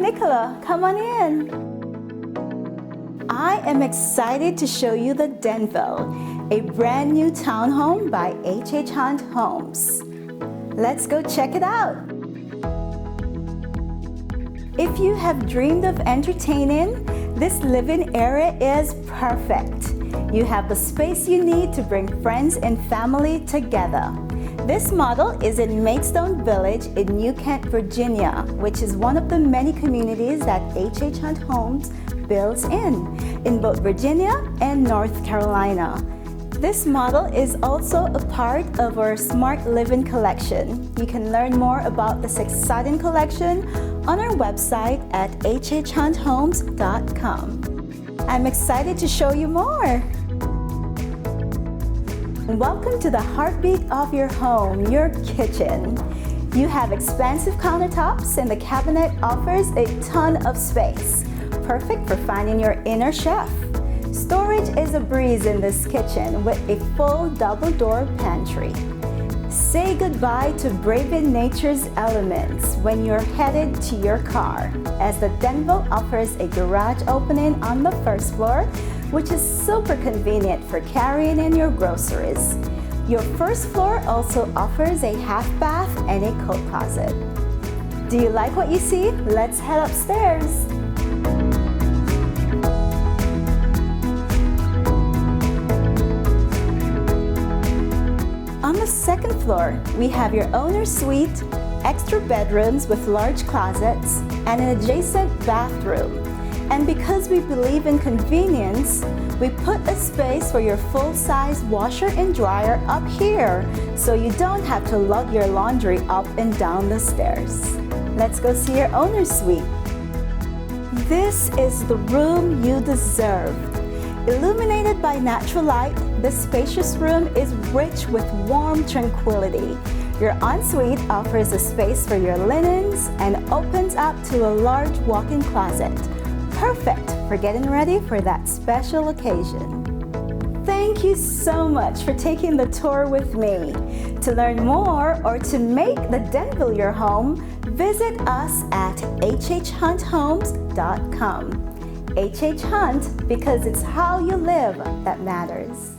Nicola. Come on in. I am excited to show you the Denville, a brand new townhome by HHHunt Homes. Let's go check it out. If you have dreamed of entertaining, this living area is perfect. You have the space you need to bring friends and family together. This model is in Maidstone Village in New Kent, Virginia, which is one of the many communities that HHHunt Homes builds in both Virginia and North Carolina. This model is also a part of our Smart Living collection. You can learn more about this exciting collection on our website at hhhunthomes.com. I'm excited to show you more. Welcome to the heartbeat of your home, your kitchen. You have expansive countertops and the cabinet offers a ton of space, perfect for finding your inner chef. Storage is a breeze in this kitchen with a full double-door pantry. Say goodbye to braving nature's elements when you're headed to your car, as the Denville offers a garage opening on the first floor, which is super convenient for carrying in your groceries. Your first floor also offers a half bath and a coat closet. Do you like what you see? Let's head upstairs. On the second floor, we have your owner's suite, extra bedrooms with large closets, and an adjacent bathroom. And because we believe in convenience, we put a space for your full-size washer and dryer up here, so you don't have to lug your laundry up and down the stairs. Let's go see your owner's suite. This is the room you deserve. Illuminated by natural light, this spacious room is rich with warm tranquility. Your ensuite offers a space for your linens and opens up to a large walk-in closet. Perfect for getting ready for that special occasion. Thank you so much for taking the tour with me. To learn more or to make the Denville your home, visit us at hhhunthomes.com. HH Hunt, because it's how you live that matters.